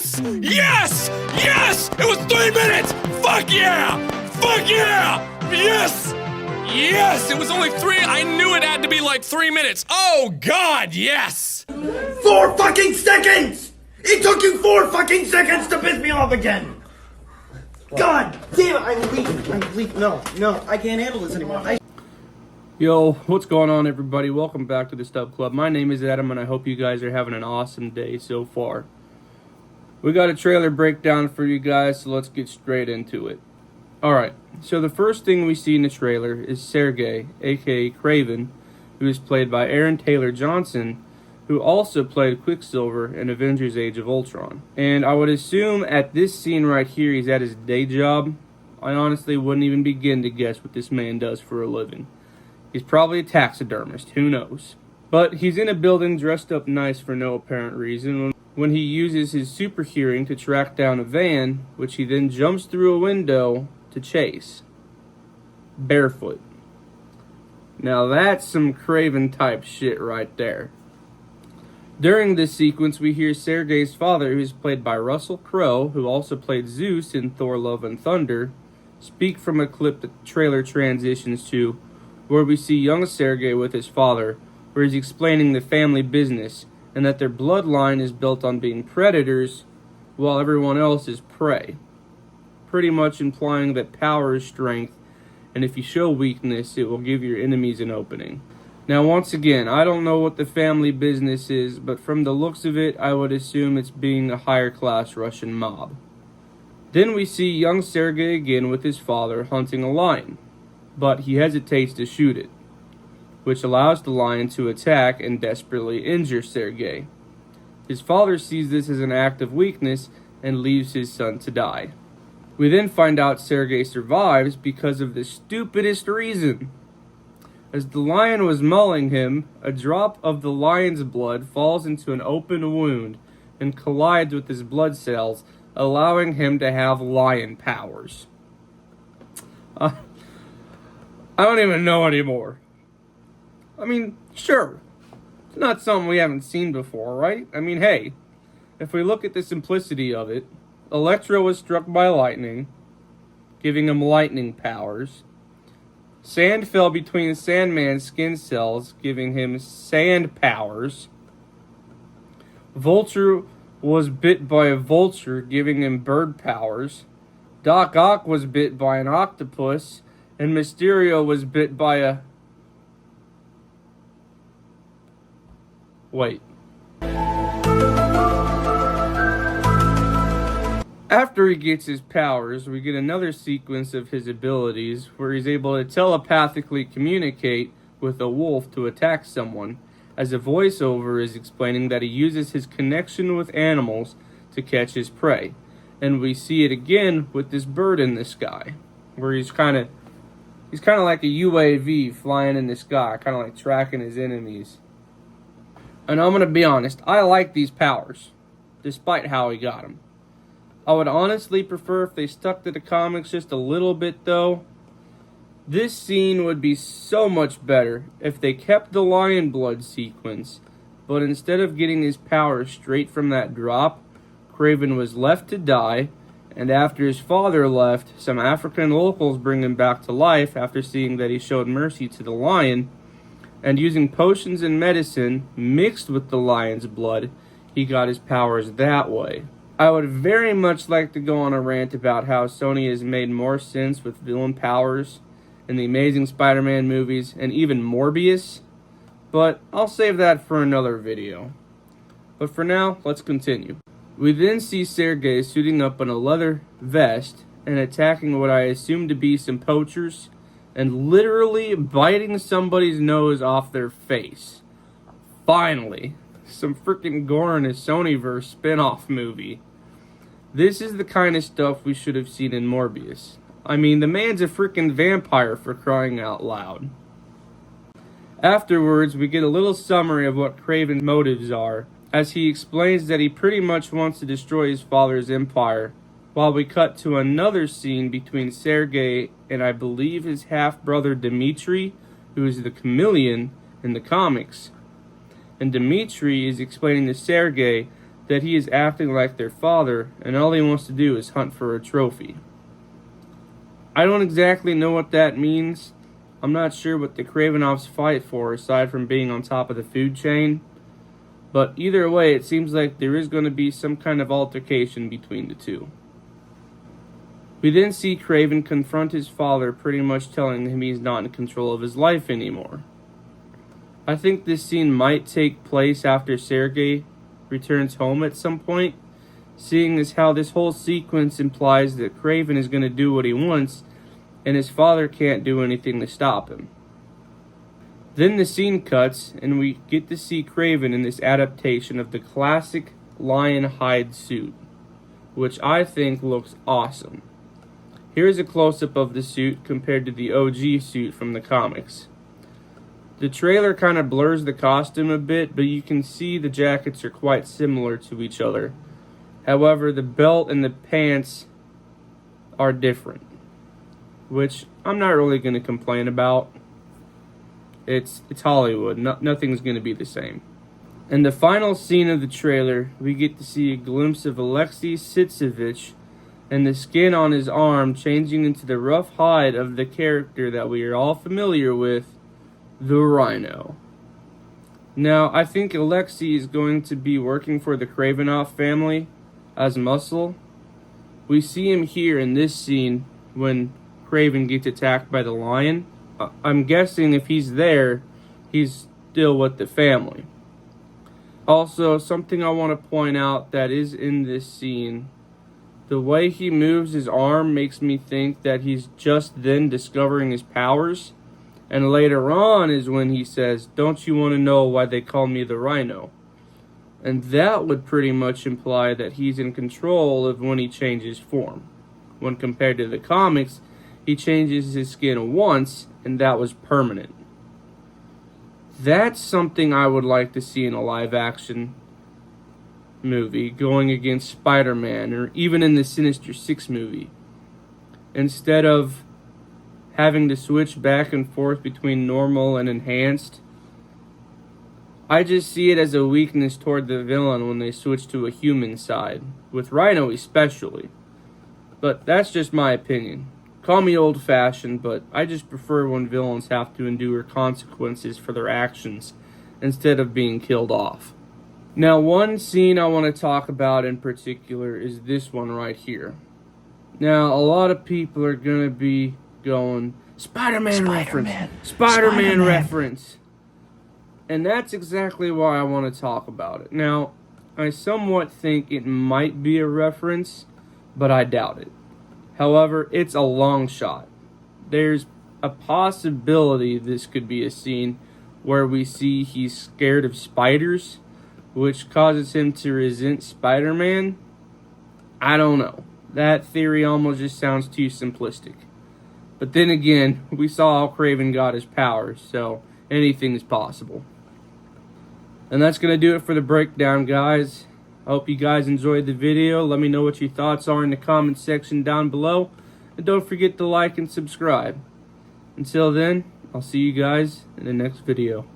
Yes! Yes! Yes! It was 3 minutes! Fuck yeah! Fuck yeah! Yes! Yes! It was only 3. I knew it had to be like 3 minutes. Oh, God, yes! 4 fucking seconds! It took you 4 fucking seconds to piss me off again! God damn it, I'm leaving. No, I can't handle this anymore. Yo, what's going on, everybody? Welcome back to the Stub Club. My name is Adam, and I hope you guys are having an awesome day so far. We got a trailer breakdown for you guys, so let's get straight into it. Alright, so the first thing we see in the trailer is Sergey, aka Kraven, who is played by Aaron Taylor Johnson, who also played Quicksilver in Avengers Age of Ultron. And I would assume at this scene right here, he's at his day job. I honestly wouldn't even begin to guess what this man does for a living. He's probably a taxidermist, who knows. But he's in a building dressed up nice for no apparent reason when he uses his super hearing to track down a van, which he then jumps through a window to chase. Barefoot. Now that's some Kraven type shit right there. During this sequence, we hear Sergey's father, who's played by Russell Crowe, who also played Zeus in Thor Love and Thunder, speak from a clip the trailer transitions to, where we see young Sergey with his father, where he's explaining the family business and that their bloodline is built on being predators while everyone else is prey. Pretty much implying that power is strength, and if you show weakness, it will give your enemies an opening. Now, once again, I don't know what the family business is, but from the looks of it, I would assume it's being a higher class Russian mob. Then we see young Sergey again with his father hunting a lion, but he hesitates to shoot it, which allows the lion to attack and desperately injure Sergey. His father sees this as an act of weakness and leaves his son to die. We then find out Sergey survives because of the stupidest reason. As the lion was mauling him, a drop of the lion's blood falls into an open wound and collides with his blood cells, allowing him to have lion powers. I don't even know anymore. I mean, sure, it's not something we haven't seen before, right? I mean, hey, if we look at the simplicity of it, Electro was struck by lightning, giving him lightning powers. Sand fell between Sandman's skin cells, giving him sand powers. Vulture was bit by a vulture, giving him bird powers. Doc Ock was bit by an octopus, and Mysterio was bit by a... Wait. After he gets his powers, we get another sequence of his abilities where he's able to telepathically communicate with a wolf to attack someone, as a voiceover is explaining that he uses his connection with animals to catch his prey. And we see it again with this bird in the sky, where he's kind of like a UAV flying in the sky, kind of like tracking his enemies. And I'm going to be honest, I like these powers, despite how he got them. I would honestly prefer if they stuck to the comics just a little bit, though. This scene would be so much better if they kept the lion blood sequence, but instead of getting his powers straight from that drop, Kraven was left to die, and after his father left, some African locals bring him back to life after seeing that he showed mercy to the lion, and using potions and medicine mixed with the lion's blood, he got his powers that way. I would very much like to go on a rant about how Sony has made more sense with villain powers in the Amazing Spider-Man movies and even Morbius, but I'll save that for another video. But for now, let's continue. We then see Sergey suiting up in a leather vest and attacking what I assume to be some poachers and literally biting somebody's nose off their face. Finally, some freaking gore in a Sonyverse spin-off movie. This is the kind of stuff we should have seen in Morbius. I mean, the man's a freaking vampire, for crying out loud. Afterwards, we get a little summary of what Kraven's motives are, as he explains that he pretty much wants to destroy his father's empire, while we cut to another scene between Sergey and I believe his half-brother Dmitri, who is the Chameleon in the comics. And Dmitri is explaining to Sergey that he is acting like their father, and all he wants to do is hunt for a trophy. I don't exactly know what that means. I'm not sure what the Kravenovs fight for aside from being on top of the food chain. But either way, it seems like there is going to be some kind of altercation between the two. We then see Kraven confront his father, pretty much telling him he's not in control of his life anymore. I think this scene might take place after Sergei returns home at some point, seeing as how this whole sequence implies that Kraven is going to do what he wants, and his father can't do anything to stop him. Then the scene cuts, and we get to see Kraven in this adaptation of the classic lion hide suit, which I think looks awesome. Here's a close-up of the suit compared to the OG suit from the comics. The trailer kind of blurs the costume a bit, but you can see the jackets are quite similar to each other. However, the belt and the pants are different, which I'm not really going to complain about. It's Hollywood. Nothing's going to be the same. In the final scene of the trailer, we get to see a glimpse of Alexei Sitsevich and the skin on his arm changing into the rough hide of the character that we are all familiar with, the Rhino. Now, I think Alexei is going to be working for the Kravenov family as Muscle. We see him here in this scene when Kraven gets attacked by the lion. I'm guessing if he's there, he's still with the family. Also, something I want to point out that is in this scene, the way he moves his arm makes me think that he's just then discovering his powers, and later on is when he says, "Don't you want to know why they call me the Rhino?" And that would pretty much imply that he's in control of when he changes form. When compared to the comics, he changes his skin once, and that was permanent. That's something I would like to see in a live-action movie, going against Spider-Man, or even in the Sinister Six movie. Instead of having to switch back and forth between normal and enhanced, I just see it as a weakness toward the villain when they switch to a human side, with Rhino especially. But that's just my opinion. Call me old-fashioned, but I just prefer when villains have to endure consequences for their actions instead of being killed off. Now, one scene I want to talk about in particular is this one right here. Now, a lot of people are going to be going, Spider-Man reference, Spider-Man reference. And that's exactly why I want to talk about it. Now, I somewhat think it might be a reference, but I doubt it. However, it's a long shot. There's a possibility this could be a scene where we see he's scared of spiders, which causes him to resent Spider-Man. I don't know. That theory almost just sounds too simplistic. But then again, we saw how Kraven got his powers, so anything is possible. And that's going to do it for the breakdown, guys. I hope you guys enjoyed the video. Let me know what your thoughts are in the comment section down below. And don't forget to like and subscribe. Until then, I'll see you guys in the next video.